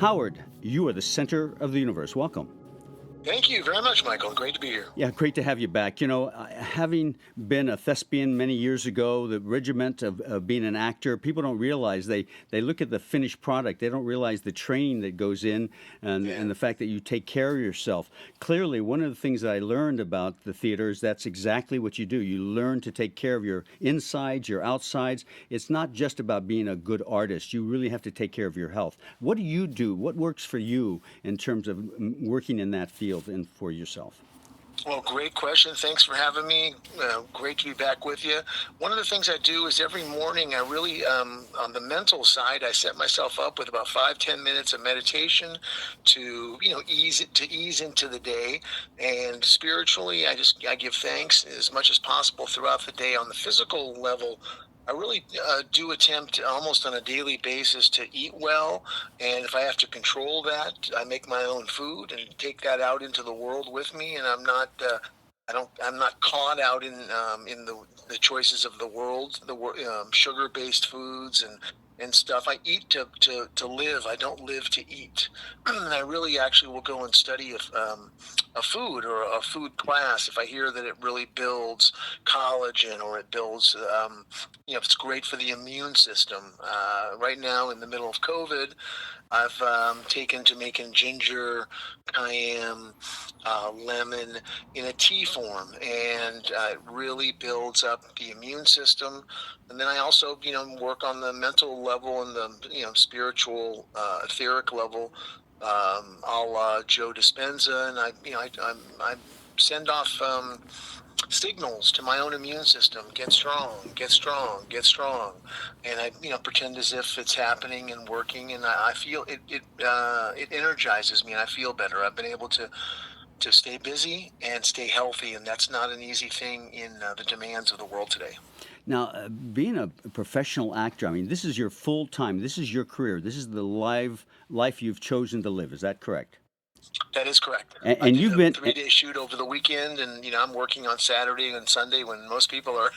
Howard, you are the center of the universe. Welcome. Thank you very much, Michael. Great to be here. Yeah, great to have you back. Having been a thespian many years ago, the regiment of being an actor, people don't realize they look at the finished product. They don't realize the training that goes in and the fact that you take care of yourself. Clearly, one of the things that I learned about the theater is that's exactly what you do. You learn to take care of your insides, your outsides. It's not just about being a good artist. You really have to take care of your health. What do you do? What works for you in terms of working in that field? And for yourself? Well, great question. Thanks for having me. Great to be back with you. One of the things I do is every morning I really, on the mental side, I set myself up with about 5-10 minutes of meditation to, ease into the day. And spiritually, I give thanks as much as possible throughout the day. On the physical level, I really do attempt almost on a daily basis to eat well, and if I have to control that, I make my own food and take that out into the world with me. And I'm not caught out in the choices of the world, sugar-based foods and stuff. I eat to live. I don't live to eat. And I really actually will go and study a food or a food class if I hear that it really builds collagen or it builds, it's great for the immune system. Right now in the middle of COVID, I've taken to making ginger, cayenne, lemon in a tea form, and it really builds up the immune system. And then I also, work on the mental level and the, spiritual, etheric level, a la Joe Dispenza, and I send off signals to my own immune system: get strong, get strong, get strong. And I pretend as if it's happening and working, and I feel it energizes me, and I feel better. I've been able to stay busy and stay healthy, and that's not an easy thing in the demands of the world today. Now, being a professional actor, I mean, this is your full time, this is your career, this is the life you've chosen to live. Is that correct? That is correct. And you've been 3-day shoot over the weekend, and I'm working on Saturday and Sunday when most people are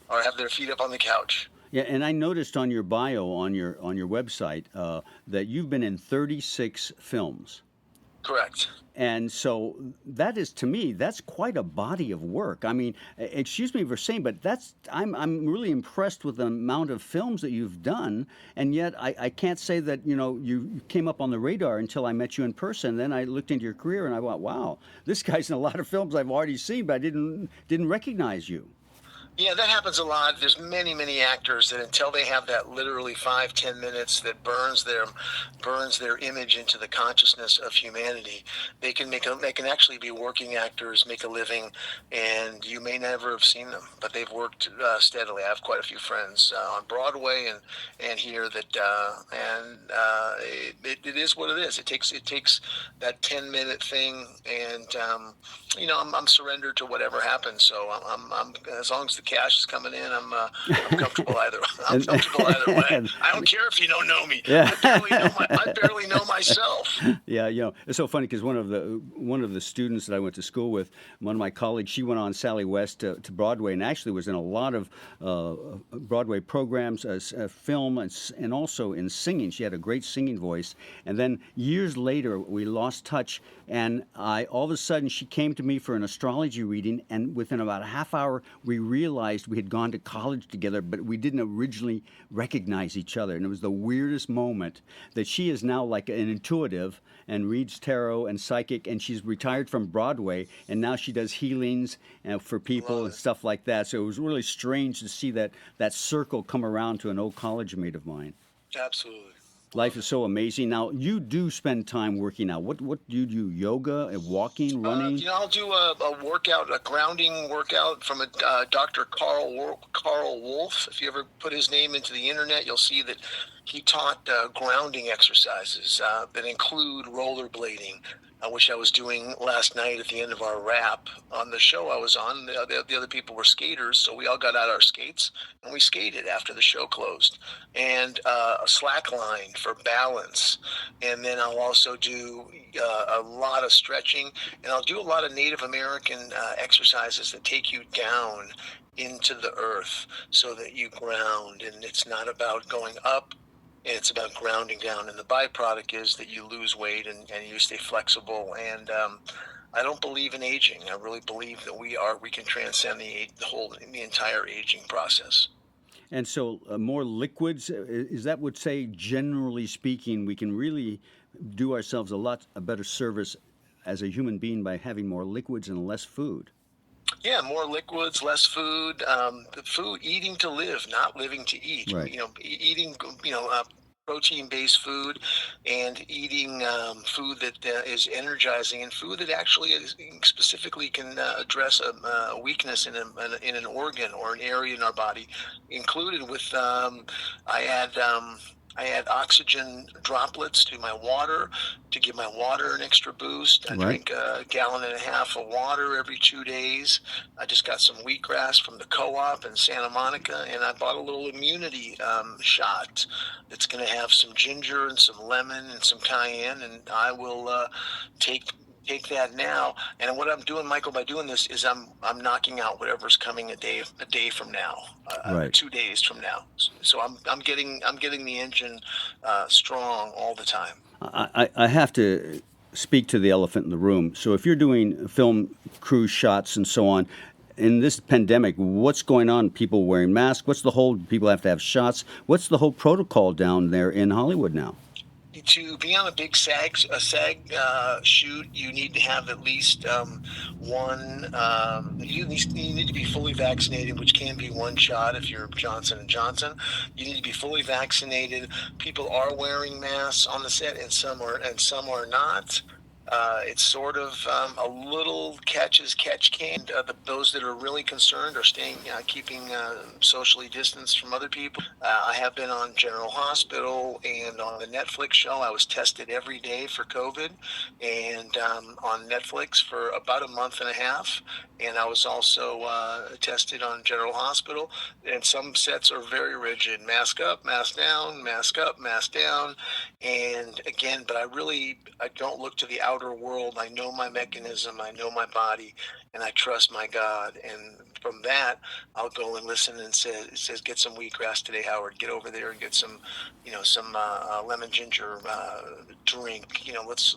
or have their feet up on the couch. Yeah, and I noticed on your bio on your website that you've been in 36 films. Correct. And so that is, to me, that's quite a body of work. I mean, excuse me for saying, but I'm really impressed with the amount of films that you've done. And yet I can't say that, you came up on the radar until I met you in person. Then I looked into your career and I thought, wow, this guy's in a lot of films I've already seen, but I didn't recognize you. Yeah, that happens a lot. There's many, many actors that until they have that literally 5-10 minutes that burns their image into the consciousness of humanity, they can actually be working actors, make a living, and you may never have seen them, but they've worked steadily. I have quite a few friends on Broadway and here that it is what it is. It takes that 10-minute thing, and I'm surrendered to whatever happens. So I'm as long as the cash is coming in, I'm comfortable either. I'm comfortable either way. I don't care if you don't know me. Yeah. I barely know myself. Yeah, it's so funny because one of the students that I went to school with, one of my colleagues, she went on Sally West to Broadway and actually was in a lot of Broadway programs, film, and also in singing. She had a great singing voice. And then years later, we lost touch, and all of a sudden she came to me for an astrology reading, and within about a half hour, we realized we had gone to college together, but we didn't originally recognize each other. And it was the weirdest moment that she is now like an intuitive and reads tarot and psychic, and she's retired from Broadway, and now she does healings for people and stuff like that. So it was really strange to see that circle come around to an old college mate of mine. Absolutely. Life is so amazing. Now, you do spend time working out. What do you do? Yoga, walking, running? I'll do a workout, a grounding workout from a Dr. Carl Wolf. If you ever put his name into the internet, you'll see that he taught grounding exercises that include rollerblading, which I was doing last night at the end of our wrap on the show I was on. The other people were skaters, so we all got out our skates and we skated after the show closed. And a slack line for balance. And then I'll also do a lot of stretching, and I'll do a lot of Native American exercises that take you down into the earth so that you ground. And it's not about going up and it's about grounding down. And the byproduct is that you lose weight and you stay flexible. And I don't believe in aging. I really believe that we can transcend the entire aging process. And so, more liquids, is that would say, generally speaking, we can really do ourselves a better service as a human being by having more liquids and less food? Yeah, more liquids, less food. The food, eating to live, not living to eat. Right. Eating, protein-based food, and eating food that is energizing, and food that actually specifically can address a weakness in an organ or an area in our body. Included with, I add. I add oxygen droplets to my water to give my water an extra boost. I Right. drink a gallon and a half of water every 2 days. I just got some wheatgrass from the co-op in Santa Monica, and I bought a little immunity shot that's going to have some ginger and some lemon and some cayenne, and I will take that now. And what I'm doing, Michael, by doing this is I'm knocking out whatever's coming a day from now, Right. 2 days from now. So I'm getting the engine strong all the time. I have to speak to the elephant in the room. So, if you're doing film crew shots and so on, in this pandemic, what's going on? People wearing masks? What's the whole? People have to have shots. What's the whole protocol down there in Hollywood now? To be on a big SAG shoot, you need to have at least one. You need to be fully vaccinated, which can be one shot if you're Johnson and Johnson. You need to be fully vaccinated. People are wearing masks on the set, and some are not. It's sort of a little catch as catch can. Those that are really concerned are keeping socially distanced from other people. I have been on General Hospital and on the Netflix show. I was tested every day for COVID, and on Netflix for about a month and a half. And I was also tested on General Hospital. And some sets are very rigid: mask up, mask down, mask up, mask down. And again, but I don't look to the outer world. I know my mechanism, I know my body, and I trust my God. And from that, I'll go and listen and it says, get some wheatgrass today, Howard. Get over there and get some, some lemon ginger drink. Let's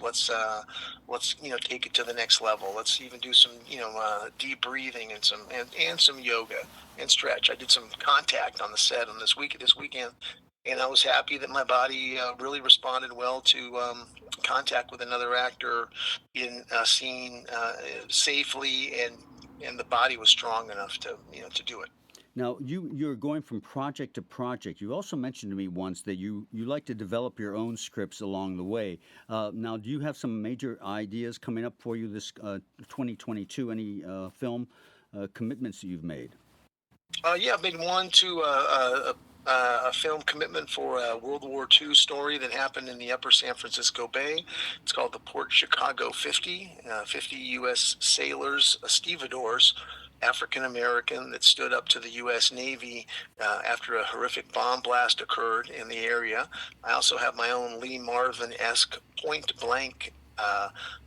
take it to the next level. Let's even do some, deep breathing and some yoga and stretch. I did some contact on the set on this weekend. And I was happy that my body really responded well to contact with another actor in a scene safely, and the body was strong enough to do it. Now, you're going from project to project. You also mentioned to me once that you like to develop your own scripts along the way. Now, do you have some major ideas coming up for you this 2022? Any film commitments that you've made? Yeah, I've made one to a film commitment for a World War II story that happened in the upper San Francisco Bay. It's called the Port Chicago 50. 50 U.S. sailors, stevedores, African American, that stood up to the U.S. Navy after a horrific bomb blast occurred in the area. I also have my own Lee Marvin-esque point blank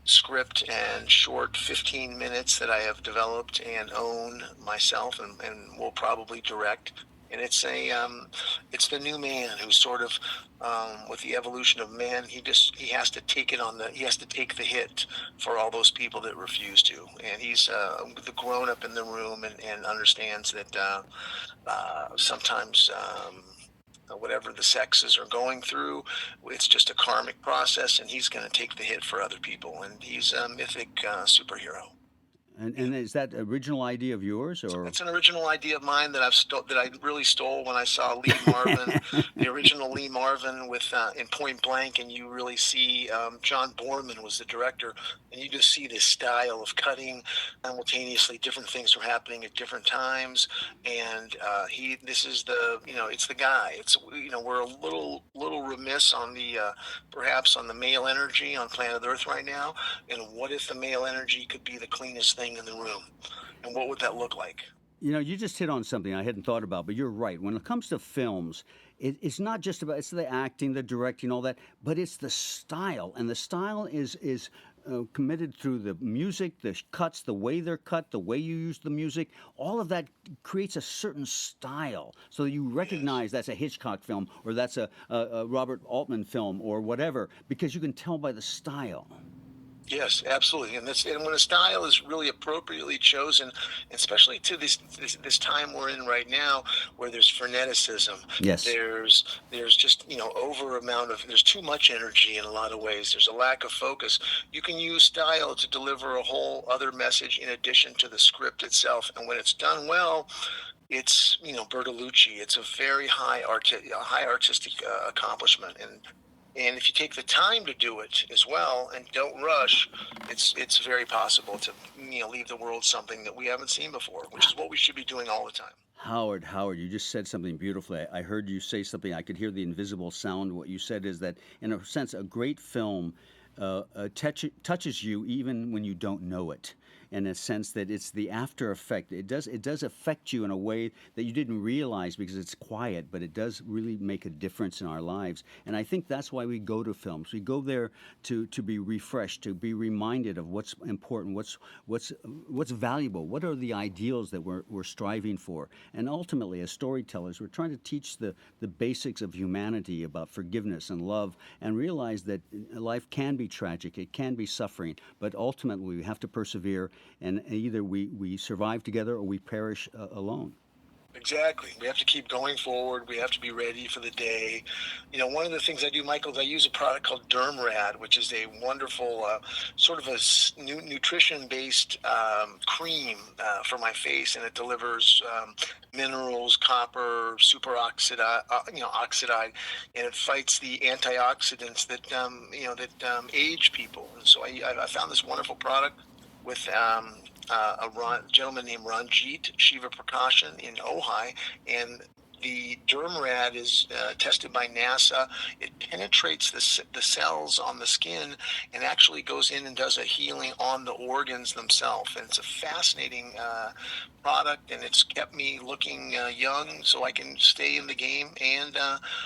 script and short 15 minutes that I have developed and own myself and will probably direct. And it's the new man who's sort of with the evolution of man. He has to take the hit for all those people that refuse to. And he's the grown up in the room and understands that sometimes. Whatever the sexes are going through, it's just a karmic process, and he's going to take the hit for other people. And he's a mythic superhero. And is that original idea of yours, or? It's an original idea of mine that I really stole when I saw Lee Marvin, the original Lee Marvin with in Point Blank, and you really see John Borman was the director, and you just see this style of cutting simultaneously. Different things are happening at different times, and it's the guy. It's we're a little remiss on the perhaps on the male energy on planet Earth right now, and what if the male energy could be the cleanest thing in the room, and what would that look like? You just hit on something I hadn't thought about, but you're right. When it comes to films, it's not just about it's the acting, the directing, all that, but it's the style, and the style is committed through the music, the cuts, the way they're cut, the way you use the music. All of that creates a certain style, so you recognize that's a Hitchcock film or that's a Robert Altman film or whatever, because you can tell by the style. Yes, absolutely, and when a style is really appropriately chosen, especially to this time we're in right now, where there's freneticism, Yes. there's just there's too much energy in a lot of ways. There's a lack of focus. You can use style to deliver a whole other message in addition to the script itself, and when it's done well, it's Bertolucci. It's a very high artistic accomplishment, and if you take the time to do it as well and don't rush, it's very possible to leave the world something that we haven't seen before, which is what we should be doing all the time. Howard, you just said something beautifully. I heard you say something. I could hear the invisible sound. What you said is that, in a sense, a great film touches you even when you don't know it. In a sense that it's the after effect. It does affect you in a way that you didn't realize because it's quiet, but it does really make a difference in our lives. And I think that's why we go to films. We go there to be refreshed, to be reminded of what's important, what's valuable, what are the ideals that we're striving for. And ultimately, as storytellers, we're trying to teach the basics of humanity about forgiveness and love, and realize that life can be tragic, it can be suffering, but ultimately we have to persevere, and either we survive together or we perish alone. Exactly. We have to keep going forward. We have to be ready for the day. One of the things I do, Michael, is I use a product called Dermrad, which is a wonderful sort of a nutrition-based cream for my face, and it delivers minerals, copper, oxidide, and it fights the antioxidants that age people. And so I found this wonderful product with a gentleman named Ranjit Shiva Prakashan in Ojai, and the Dermrad is tested by NASA. It penetrates the cells on the skin and actually goes in and does a healing on the organs themselves. And it's a fascinating product, and it's kept me looking young so I can stay in the game and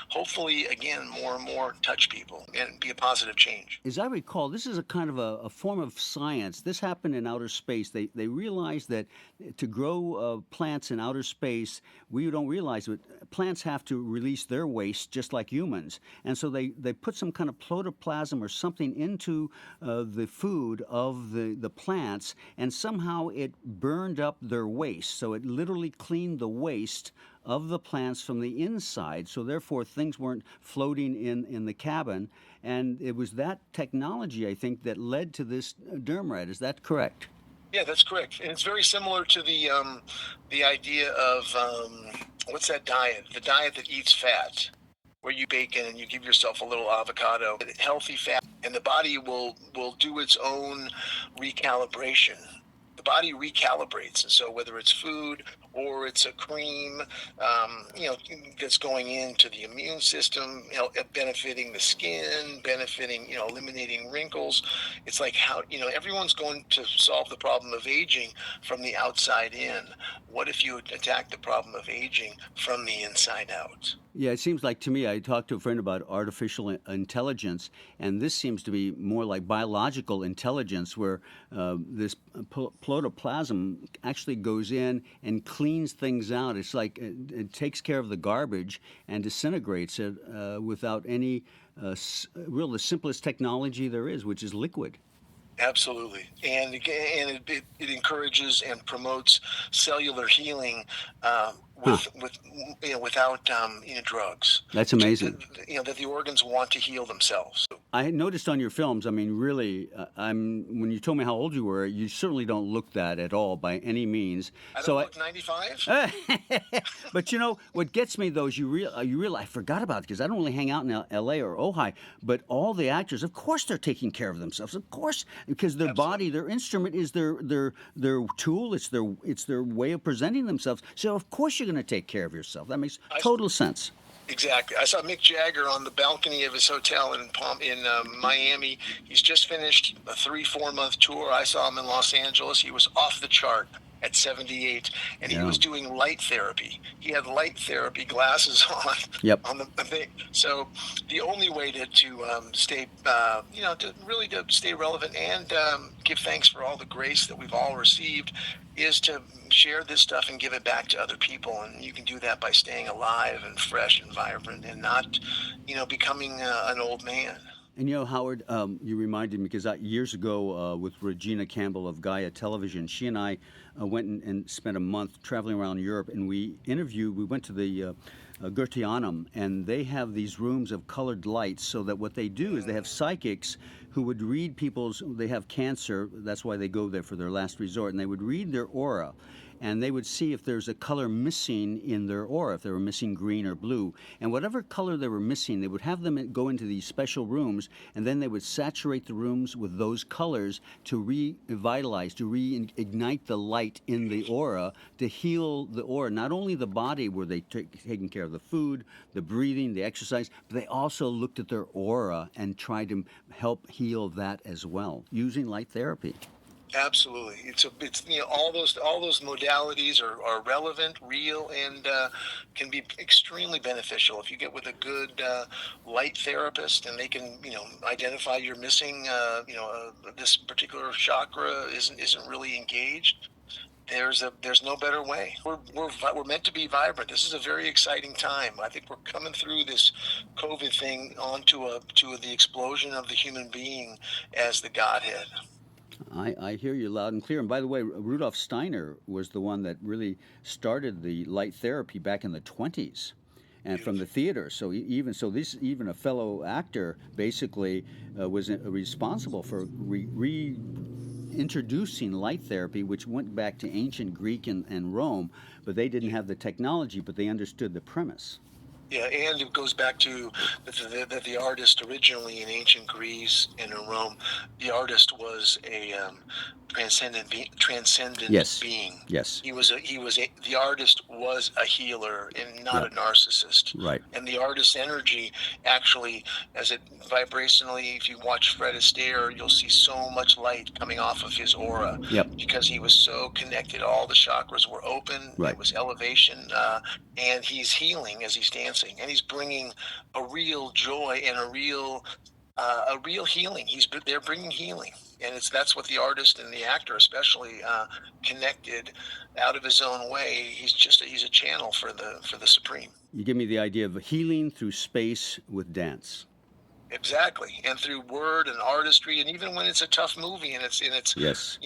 hopefully, again, more and more touch people and be a positive change. As I recall, this is a kind of a form of science. This happened in outer space. They realized that to grow plants in outer space, we don't realize it, plants have to release their waste just like humans. And so they put some kind of protoplasm or something into the food of the plants, and somehow it burned up their waste. So it literally cleaned the waste of the plants from the inside, so therefore things weren't floating in the cabin. And it was that technology, I think, that led to this Dermrad. Is that correct? Yeah, that's correct, and it's very similar to the idea of what's that diet? The diet that eats fat, where you bacon and you give yourself a little avocado, healthy fat, and the body will do its own recalibration. The body recalibrates, and so whether it's food or it's a cream, that's going into the immune system, benefiting the skin, benefiting, eliminating wrinkles. It's like how, everyone's going to solve the problem of aging from the outside in. What if you attack the problem of aging from the inside out? Yeah, it seems like to me, I talked to a friend about artificial intelligence, and this seems to be more like biological intelligence, where this protoplasm actually goes in and cleans things out. It's like it takes care of the garbage and disintegrates it without any the simplest technology there is, which is liquid. Absolutely, and it encourages and promotes cellular healing without drugs. That's amazing. That the organs want to heal themselves. I noticed on your films, I mean, really, when you told me how old you were, you certainly don't look that at all by any means. I don't look 95. But what gets me though is you realize, I forgot about it because I don't really hang out in L.A. or Ojai, but all the actors, of course, they're taking care of themselves, of course, because their body, their instrument is their tool, it's their way of presenting themselves. So of course you're going to take care of yourself. That makes total sense. Exactly. I saw Mick Jagger on the balcony of his hotel in Miami. He's just finished a 3-4 month tour. I saw him in Los Angeles. He was off the chart. at 78, and he Yeah. was doing light therapy. He had light therapy glasses Yep. on the thing. So the only way to stay, to stay relevant and give thanks for all the grace that we've all received is to share this stuff and give it back to other people. And you can do that by staying alive and fresh and vibrant and not, becoming an old man. And Howard, you reminded me because years ago with Regina Campbell of Gaia Television, she and I went and spent a month traveling around Europe, and we went to the Goetheanum, and they have these rooms of colored lights, so that what they do is they have psychics who would read they have cancer, that's why they go there for their last resort, and they would read their aura. And they would see if there's a color missing in their aura, if they were missing green or blue. And whatever color they were missing, they would have them go into these special rooms, and then they would saturate the rooms with those colors to revitalize, to reignite the light in the aura, to heal the aura. Not only the body, were they taking care of the food, the breathing, the exercise, but they also looked at their aura and tried to help heal that as well, using light therapy. Absolutely, it's all those modalities are relevant, real, and can be extremely beneficial if you get with a good light therapist, and they can identify you're missing this particular chakra isn't really engaged. There's no better way. We're meant to be vibrant. This is a very exciting time. I think we're coming through this COVID thing onto the explosion of the human being as the Godhead. I hear you loud and clear. And by the way, Rudolf Steiner was the one that really started the light therapy back in the 20s, and from the theater. So even a fellow actor basically was responsible for reintroducing light therapy, which went back to ancient Greek and Rome, but they didn't have the technology, but they understood the premise. Yeah, and it goes back to that the artist originally in ancient Greece and in Rome, the artist was a transcendent Yes. being. Yes. The artist was a healer and not Yep. a narcissist. Right. And the artist's energy actually, as it vibrationally, if you watch Fred Astaire, you'll see so much light coming off of his aura. Yep. Because he was so connected. All the chakras were open. Right. It was elevation, and he's healing as he's dancing. And he's bringing a real joy and a real healing. They're bringing healing, and that's what the artist and the actor especially connected out of his own way. He's a channel for the Supreme. You give me the idea of healing through space with dance. Exactly, and through word and artistry, and even when it's a tough movie, and it's Yes.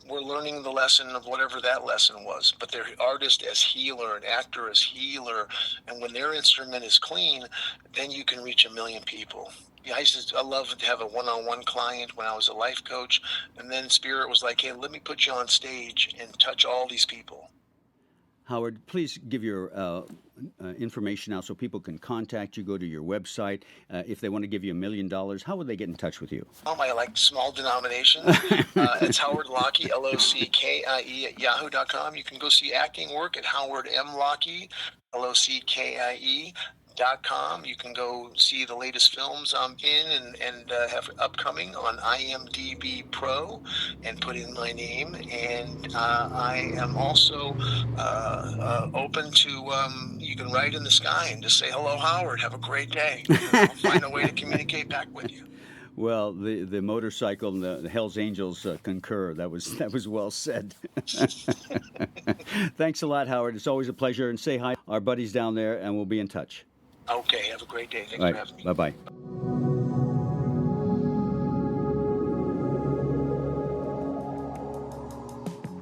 we're learning the lesson of whatever that lesson was. But their artist as healer, an actor as healer, and when their instrument is clean, then you can reach 1 million people. Yeah, I love to have a one-on-one client when I was a life coach, and then Spirit was like, "Hey, let me put you on stage and touch all these people." Howard, please give your information out so people can contact you, go to your website. If they want to give you $1 million, how would they get in touch with you? I like small denomination. It's Howard Lockie, LOCKIE at yahoo.com. You can go see acting work at Howard M. Lockie, LOCKIE.com. You can go see the latest films I'm in and have upcoming on IMDb Pro and put in my name. And I am also open to, you can write in the sky and just say, "Hello, Howard. Have a great day." I'll find a way to communicate back with you. Well, the motorcycle and the Hells Angels concur. That was well said. Thanks a lot, Howard. It's always a pleasure. And say hi to our buddies down there, and we'll be in touch. Okay. Have a great day. Thanks All for right. having me. Bye-bye.